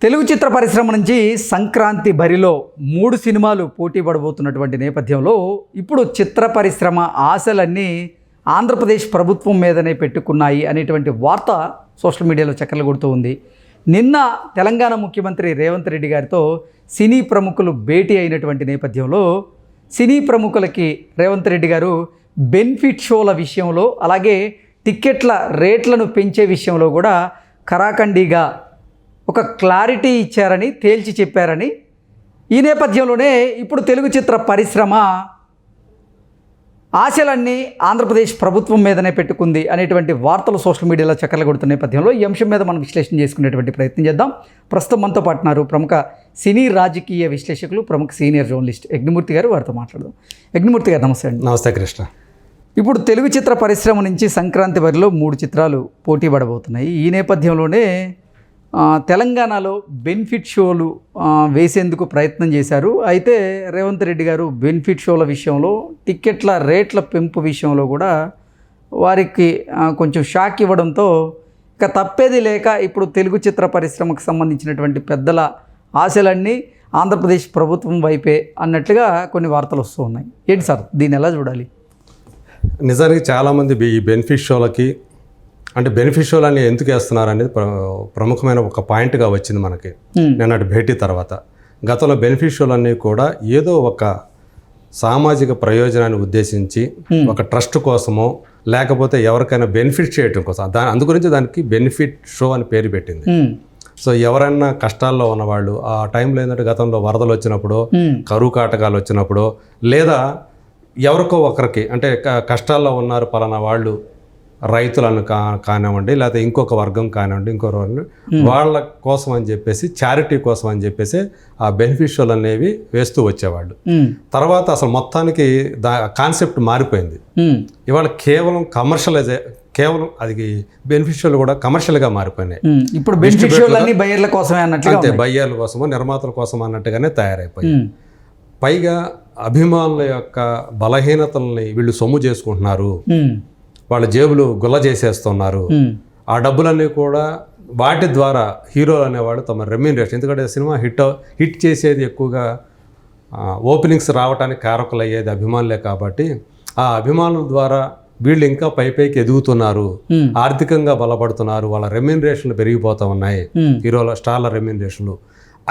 తెలుగు చిత్ర పరిశ్రమ నుంచి సంక్రాంతి బరిలో 3 సినిమాలు పోటీ పడబోతున్నటువంటి నేపథ్యంలో ఇప్పుడు చిత్ర పరిశ్రమ ఆశలన్నీ ఆంధ్రప్రదేశ్ ప్రభుత్వం మీదనే పెట్టుకున్నాయి అనేటువంటి వార్త సోషల్ మీడియాలో చక్కర్లు కొడుతూ ఉంది. నిన్న తెలంగాణ ముఖ్యమంత్రి రేవంత్ రెడ్డి గారితో సినీ ప్రముఖులు భేటీ అయినటువంటి నేపథ్యంలో సినీ ప్రముఖులకి రేవంత్ రెడ్డి గారు బెనిఫిట్ షోల విషయంలో అలాగే టిక్కెట్ల రేట్లను పెంచే విషయంలో కూడా ఖరాఖండిగా ఒక క్లారిటీ ఇచ్చారని తేల్చి చెప్పారని, ఈ నేపథ్యంలోనే ఇప్పుడు తెలుగు చిత్ర పరిశ్రమ ఆశలన్నీ ఆంధ్రప్రదేశ్ ప్రభుత్వం మీదనే పెట్టుకుంది అనేటువంటి వార్తలు సోషల్ మీడియాలో చక్కర్లు కొడుతున్న నేపథ్యంలో ఈ అంశం మీద మనం విశ్లేషణ చేసుకునేటువంటి ప్రయత్నం చేద్దాం. ప్రస్తుతం మనతో పాటున్నారు ప్రముఖ సినీ రాజకీయ విశ్లేషకులు, ప్రముఖ సీనియర్ జర్నలిస్ట్ యజ్ఞమూర్తి గారు. వారితో మాట్లాడదాం. యజ్ఞమూర్తి గారు నమస్తే అండి. నమస్తే కృష్ణ. ఇప్పుడు తెలుగు చిత్ర పరిశ్రమ నుంచి సంక్రాంతి బరిలో 3 చిత్రాలు పోటీ పడబోతున్నాయి. ఈ నేపథ్యంలోనే తెలంగాణలో బెనిఫిట్ షోలు వేసేందుకు ప్రయత్నం చేశారు. అయితే రేవంత్ రెడ్డి గారు బెనిఫిట్ షోల విషయంలో, టిక్కెట్ల రేట్ల పెంపు విషయంలో కూడా వారికి కొంచెం షాక్ ఇవ్వడంతో ఇక తప్పేది లేక ఇప్పుడు తెలుగు చిత్ర పరిశ్రమకు సంబంధించినటువంటి పెద్దల ఆశలన్నీ ఆంధ్రప్రదేశ్ ప్రభుత్వం వైపే అన్నట్లుగా కొన్ని వార్తలు వస్తూ ఉన్నాయి. ఏంటి సార్, దీన్ని ఎలా చూడాలి? నిజానికి చాలామంది ఈ బెనిఫిట్ షోలకి అంటే బెనిఫిట్ షోలు అని ఎందుకు వేస్తున్నారు అనేది ప్రముఖమైన ఒక పాయింట్గా వచ్చింది మనకి నిన్నటి భేటీ తర్వాత. గతంలో బెనిఫిట్ షోలన్నీ కూడా ఏదో ఒక సామాజిక ప్రయోజనాన్ని ఉద్దేశించి ఒక ట్రస్ట్ కోసమో లేకపోతే ఎవరికైనా బెనిఫిట్ చేయడం కోసం అందు గురించి దానికి బెనిఫిట్ షో అని పేరు పెట్టింది. సో ఎవరైనా కష్టాల్లో ఉన్నవాళ్ళు, ఆ టైంలో ఏంటంటే గతంలో వరదలు వచ్చినప్పుడు, కరువు కాటకాలు వచ్చినప్పుడు, లేదా ఎవరికో ఒకరికి అంటే కష్టాల్లో ఉన్నారు పలానా వాళ్ళు, రైతులను కానివ్వండి లేకపోతే ఇంకొక వర్గం కానివ్వండి వాళ్ళ కోసం అని చెప్పేసి, చారిటీ కోసం అని చెప్పేసి ఆ బెనిఫిషియల్ అనేవి వేస్తూ వచ్చేవాళ్ళు. తర్వాత అసలు మొత్తానికి కాన్సెప్ట్ మారిపోయింది. ఇవాళ కేవలం కేవలం అది బెనిఫిషియల్ కూడా కమర్షియల్గా మారిపోయినాయి. ఇప్పుడు బెనిఫిషియల్ అన్ని బయ్యర్ల కోసమే అన్నట్టు, అంతే, బయ్యర్ల కోసమో నిర్మాతల కోసం అన్నట్టుగానే తయారైపోయాయి. పైగా అభిమానుల యొక్క బలహీనతల్ని వీళ్ళు సొమ్ము చేసుకుంటున్నారు, వాళ్ళ జేబులు గుల్ల చేసేస్తున్నారు. ఆ డబ్బులన్నీ కూడా వాటి ద్వారా హీరోలు అనేవాళ్ళు తమ రెమ్యూనరేషన్, ఎందుకంటే సినిమా హిట్ చేసేది ఎక్కువగా ఓపెనింగ్స్ రావడానికి కారకులు అయ్యేది అభిమానులే కాబట్టి ఆ అభిమానుల ద్వారా వీళ్ళు ఇంకా పైకి ఎదుగుతున్నారు, ఆర్థికంగా బలపడుతున్నారు, వాళ్ళ రెమ్యూనరేషన్లు పెరిగిపోతూ ఉన్నాయి, హీరోల స్టార్ల రెమ్యూనరేషన్లు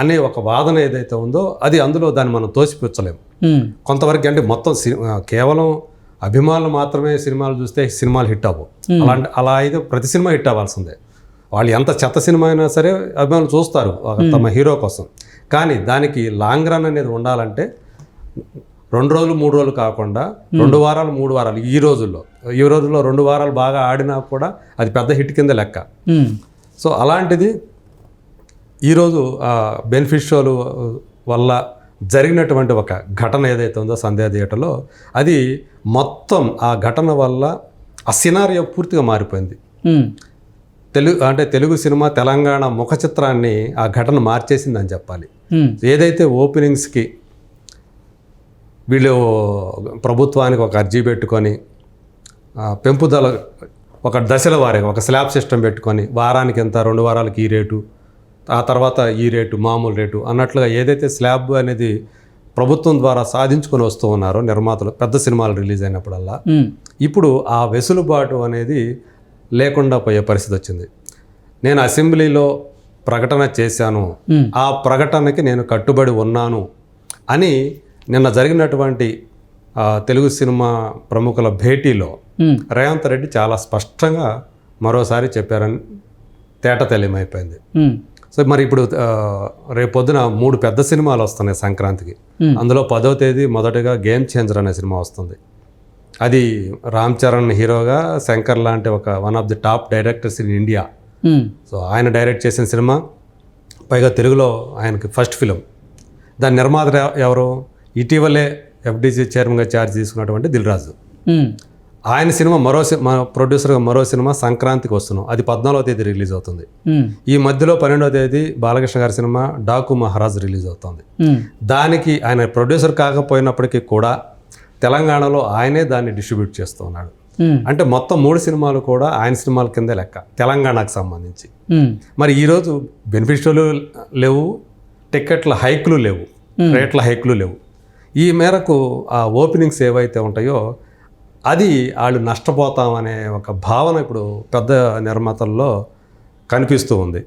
అనే ఒక వాదన ఏదైతే ఉందో అది అందులో దాన్ని మనం తోసిపుచ్చలేము కొంతవరకు. అంటే మొత్తం కేవలం అభిమానులు మాత్రమే సినిమాలు చూస్తే సినిమాలు హిట్ అవ్వవు. అలా అయితే ప్రతి సినిమా హిట్ అవ్వాల్సిందే. వాళ్ళు ఎంత చెత్త సినిమా అయినా సరే అభిమానులు చూస్తారు తమ హీరో కోసం. కానీ దానికి లాంగ్ రన్ అనేది ఉండాలంటే 2 రోజులు 3 రోజులు కాకుండా 2 వారాలు 3 వారాలు ఈ రోజుల్లో 2 వారాలు బాగా ఆడినా కూడా అది పెద్ద హిట్ కింద లెక్క. సో అలాంటిది ఈరోజు బెనిఫిట్ షోలు వల్ల జరిగినటువంటి ఒక ఘటన ఏదైతే ఉందో సంధ్యా థియేటర్లో, అది మొత్తం ఆ ఘటన వల్ల ఆ సినారియో పూర్తిగా మారిపోయింది. తెలుగు సినిమా తెలంగాణ ముఖ చిత్రాన్ని ఆ ఘటన మార్చేసిందని చెప్పాలి. ఏదైతే ఓపెనింగ్స్కి వీళ్ళు ప్రభుత్వానికి ఒక అర్జీ పెట్టుకొని పెంపుదల ఒక దశల వారీగా ఒక స్లాబ్ సిస్టమ్ పెట్టుకొని వారానికి ఎంత, 2 వారాలకి ఈ రేటు, ఆ తర్వాత ఈ రేటు, మామూలు రేటు అన్నట్లుగా ఏదైతే స్లాబ్ అనేది ప్రభుత్వం ద్వారా సాధించుకొని వస్తూ ఉన్నారో నిర్మాతలు పెద్ద సినిమాలు రిలీజ్ అయినప్పుడల్లా, ఇప్పుడు ఆ వెసులుబాటు అనేది లేకుండా పోయే పరిస్థితి వచ్చింది. నేను అసెంబ్లీలో ప్రకటన చేశాను, ఆ ప్రకటనకి నేను కట్టుబడి ఉన్నాను అని నిన్న జరిగినటువంటి తెలుగు సినిమా ప్రముఖుల భేటీలో రేవంత్ రెడ్డి చాలా స్పష్టంగా మరోసారి చెప్పారని తేటతెల్లిమైపోయింది. సో మరి ఇప్పుడు రేపొద్దున 3 పెద్ద సినిమాలు వస్తున్నాయి సంక్రాంతికి. అందులో 10వ తేదీ మొదటగా గేమ్ చేంజర్ అనే సినిమా వస్తుంది. అది రామ్ చరణ్ హీరోగా, శంకర్ లాంటి one of the top directors in India. So ఆయన డైరెక్ట్ చేసిన సినిమా, పైగా తెలుగులో ఆయనకి ఫస్ట్ ఫిలిం. దాని నిర్మాత ఎవరు? ఇటీవలే FDC చైర్మన్గా ఛార్జ్ తీసుకున్నటువంటి దిల్ రాజు. ఆయన సినిమా ప్రొడ్యూసర్గా మరో సినిమా సంక్రాంతికి వస్తున్నాం, అది 14వ తేదీ రిలీజ్ అవుతుంది. ఈ మధ్యలో 12వ తేదీ బాలకృష్ణ గారి సినిమా డాకు మహారాజ్ రిలీజ్ అవుతుంది. దానికి ఆయన ప్రొడ్యూసర్ కాకపోయినప్పటికీ కూడా తెలంగాణలో ఆయనే దాన్ని డిస్ట్రిబ్యూట్ చేస్తూ ఉన్నాడు. అంటే మొత్తం 3 సినిమాలు కూడా ఆయన సినిమాల కిందే లెక్క తెలంగాణకు సంబంధించి. మరి ఈరోజు బెనిఫిషియలు లేవు, టికెట్ల హైకులు లేవు, రేట్ల హైకులు లేవు. ఈ మేరకు ఆ ఓపెనింగ్స్ ఏవైతే ఉంటాయో అది వాళ్ళు నష్టపోతామనే ఒక భావన ఇప్పుడు పెద్ద నిర్మాతల్లో కనిపిస్తూ ఉంది.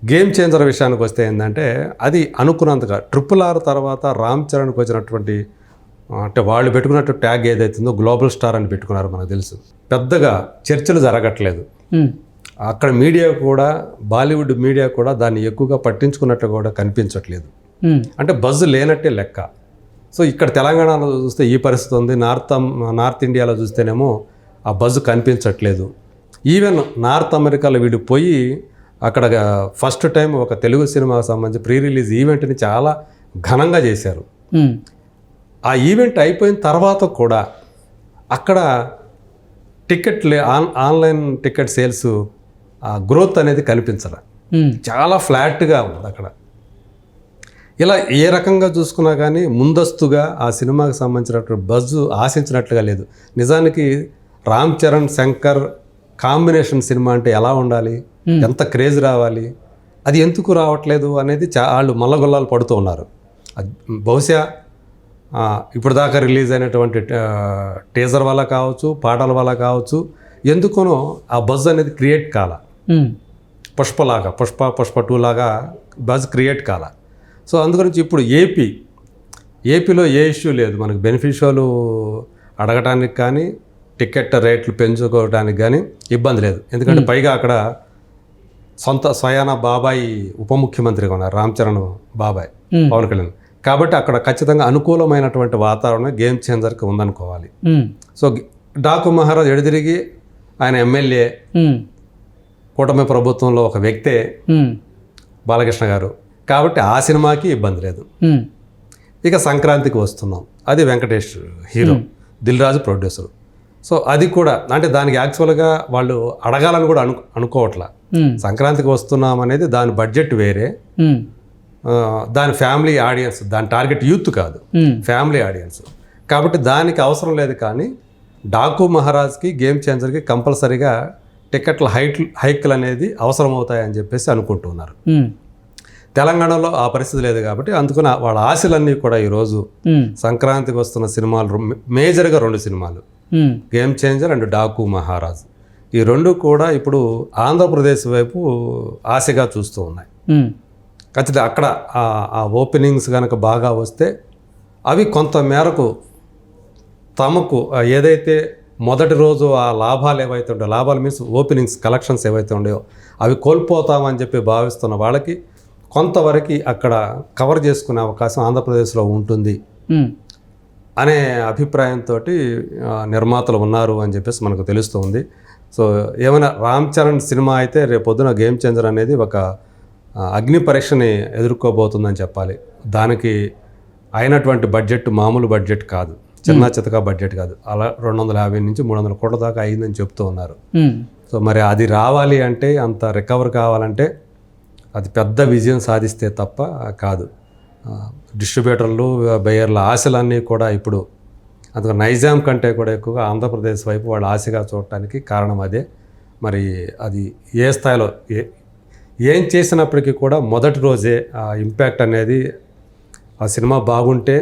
గేమ్ చేంజర్ విషయానికి వస్తే ఏంటంటే అది అనుకున్నంతగా RRR తర్వాత రామ్ చరణ్కి వచ్చినటువంటి అంటే వాళ్ళు పెట్టుకున్నట్టు ట్యాగ్ ఏదైతుందో గ్లోబల్ స్టార్ అని పెట్టుకున్నారు, మనకు తెలుసు. పెద్దగా చర్చలు జరగట్లేదు అక్కడ. మీడియా కూడా, బాలీవుడ్ మీడియా కూడా దాన్ని ఎక్కువగా పట్టించుకున్నట్టు కూడా కనిపించట్లేదు. అంటే బజ్ లేనట్టే లెక్క. సో ఇక్కడ తెలంగాణలో చూస్తే ఈ పరిస్థితి ఉంది, నార్త్ ఇండియాలో చూస్తేనేమో ఆ బజ్ కనిపించట్లేదు. ఈవెన్ నార్త్ అమెరికాలో వీళ్ళు పోయి అక్కడ ఫస్ట్ టైం ఒక తెలుగు సినిమాకి సంబంధించి ప్రీ రిలీజ్ ఈవెంట్ని చాలా ఘనంగా చేశారు. ఆ ఈవెంట్ అయిపోయిన తర్వాత కూడా అక్కడ ఆన్లైన్ టికెట్ సేల్స్ గ్రోత్ అనేది కనిపించాలి, చాలా ఫ్లాట్గా ఉంది అక్కడ. ఇలా ఏ రకంగా చూసుకున్నా కానీ ముందస్తుగా ఆ సినిమాకి సంబంధించినటువంటి బజ్ ఆశించినట్లుగా లేదు. నిజానికి రామ్ చరణ్ శంకర్ కాంబినేషన్ సినిమా అంటే ఎలా ఉండాలి, ఎంత క్రేజ్ రావాలి, అది ఎందుకు రావట్లేదు అనేది వాళ్ళు మల్లగొల్లాలు పడుతూ ఉన్నారు. బహుశా ఇప్పుడు దాకా రిలీజ్ అయినటువంటి టీజర్ వల్ల కావచ్చు, పాటల వల్ల కావచ్చు, ఎందుకునో ఆ బజ్ అనేది క్రియేట్ కాల. పుష్ప 2 లాగా బజ్ క్రియేట్ కాల. సో అందుగురించి ఇప్పుడు ఏపీలో ఏ ఇష్యూ లేదు, మనకు బెనిఫిషియలు అడగటానికి కానీ టికెట్ రేట్లు పెంచుకోవడానికి కానీ ఇబ్బంది లేదు. ఎందుకంటే పైగా అక్కడ స్వయాన బాబాయ్ ఉప ముఖ్యమంత్రిగా ఉన్నారు, రామ్ చరణ్ బాబాయ్ పవన్ కళ్యాణ్. కాబట్టి అక్కడ ఖచ్చితంగా అనుకూలమైనటువంటి వాతావరణం గేమ్ చేంజర్కి ఉందనుకోవాలి. సో డాకు మహారాజ్ ఎడదిరిగి ఆయన ఎమ్మెల్యే, కూటమి ప్రభుత్వంలో ఒక వ్యక్తే బాలకృష్ణ గారు. కాబట్టి ఆ సినిమాకి ఇబ్బంది లేదు. ఇక సంక్రాంతికి వస్తున్నాం, అది Venkatesh hero, Dil Raju producer. So అది కూడా అంటే దానికి యాక్చువల్గా వాళ్ళు అడగాలని కూడా అనుకోవట్లా. సంక్రాంతికి వస్తున్నాం అనేది దాని బడ్జెట్ వేరే, దాని ఫ్యామిలీ ఆడియన్స్, దాని టార్గెట్ యూత్ కాదు, ఫ్యామిలీ ఆడియన్స్. కాబట్టి దానికి అవసరం లేదు. కానీ డాకు మహారాజ్కి గేమ్ చేంజర్కి కంపల్సరీగా టికెట్ల హైక్లు అనేది అవసరం అవుతాయని చెప్పేసి అనుకుంటున్నారు. తెలంగాణలో ఆ పరిస్థితి లేదు కాబట్టి అందుకని వాళ్ళ ఆశలన్నీ కూడా ఈరోజు సంక్రాంతికి వస్తున్న సినిమాలు మేజర్గా 2 సినిమాలు, game changer and Daaku Maharaj. ఈ 2 కూడా ఇప్పుడు ఆంధ్రప్రదేశ్ వైపు ఆశగా చూస్తూ ఉన్నాయి. ఖచ్చితంగా అక్కడ ఆ ఓపెనింగ్స్ కనుక బాగా వస్తే అవి కొంత మేరకు తమకు ఏదైతే మొదటి రోజు ఆ లాభాలు ఏవైతే ఉంటాయో, లాభాలు మీన్స్ ఓపెనింగ్స్ కలెక్షన్స్ ఏవైతే ఉన్నాయో అవి కోల్పోతామని చెప్పి భావిస్తున్న వాళ్ళకి కొంతవరకు అక్కడ కవర్ చేసుకునే అవకాశం ఆంధ్రప్రదేశ్లో ఉంటుంది అనే అభిప్రాయంతో నిర్మాతలు ఉన్నారు అని చెప్పేసి మనకు తెలుస్తుంది. సో ఏమైనా రామ్ చరణ్ సినిమా అయితే రేపొద్దున గేమ్ చేంజర్ అనేది ఒక అగ్ని పరీక్షని ఎదుర్కోబోతుందని చెప్పాలి. దానికి అయినటువంటి బడ్జెట్ మామూలు బడ్జెట్ కాదు, చిన్న చితక బడ్జెట్ కాదు. అలా 250 నుంచి 300 కోట్ల దాకా అయిందని చెప్తూ ఉన్నారు. సో మరి అది రావాలి అంటే, అంత రికవర్ కావాలంటే అది పెద్ద విజయం సాధిస్తే తప్ప కాదు. డిస్ట్రిబ్యూటర్లు, బయ్యర్ల ఆశలన్నీ కూడా ఇప్పుడు అందుకు నైజాం కంటే కూడా ఎక్కువగా ఆంధ్రప్రదేశ్ వైపు వాళ్ళు ఆశగా చూడటానికి కారణం అదే. మరి అది ఏ స్థాయిలో ఏం చేసినప్పటికీ కూడా మొదటి రోజే ఆ ఇంపాక్ట్ అనేది, ఆ సినిమా బాగుంటే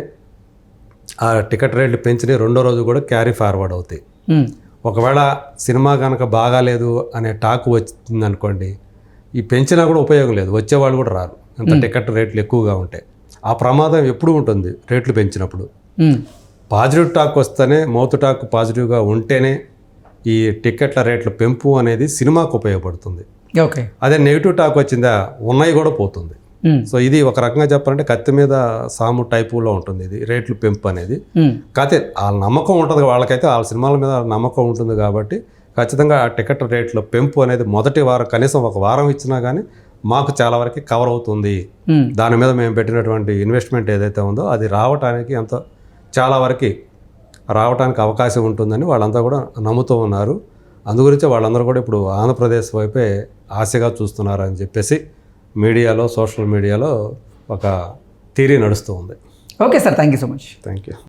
ఆ టికెట్ రేట్లు పెంచినవి 2వ రోజు కూడా క్యారీ ఫార్వర్డ్ అవుతాయి. ఒకవేళ సినిమా కనుక బాగాలేదు అనే టాక్ వచ్చిందనుకోండి, ఈ పెంచినా కూడా ఉపయోగం లేదు, వచ్చేవాళ్ళు కూడా రారు, అంత టికెట్ రేట్లు ఎక్కువగా ఉంటాయి. ఆ ప్రమాదం ఎప్పుడు ఉంటుంది రేట్లు పెంచినప్పుడు. పాజిటివ్ టాక్ వస్తేనే, మౌత్ టాక్ పాజిటివ్గా ఉంటేనే ఈ టికెట్ల రేట్ల పెంపు అనేది సినిమాకు ఉపయోగపడుతుంది. ఓకే, అదే నెగిటివ్ టాక్ వచ్చిందా ఉన్నాయి కూడా పోతుంది. సో ఇది ఒక రకంగా చెప్పాలంటే కత్తి మీద సాము టైపులో ఉంటుంది ఇది రేట్లు పెంపు అనేది. కాకపోతే వాళ్ళ నమ్మకం ఉంటుంది, వాళ్ళకైతే వాళ్ళ సినిమాల మీద నమ్మకం ఉంటుంది కాబట్టి ఖచ్చితంగా ఆ టికెట్ రేట్ల పెంపు అనేది మొదటి వారం, కనీసం ఒక వారం ఇచ్చినా కానీ మాకు చాలా వరకు కవర్ అవుతుంది. దాని మీద మేము పెట్టినటువంటి ఇన్వెస్ట్మెంట్ ఏదైతే ఉందో అది రావటానికి చాలా వరకు రావడానికి అవకాశం ఉంటుందని వాళ్ళంతా కూడా నమ్ముతూ ఉన్నారు. అందుగురించి వాళ్ళందరూ కూడా ఇప్పుడు ఆంధ్రప్రదేశ్ వైపే ఆశగా చూస్తున్నారు అని చెప్పేసి మీడియాలో, సోషల్ మీడియాలో ఒక థియరీ నడుస్తూ ఉంది. Okay sir, thank you so much. Thank you.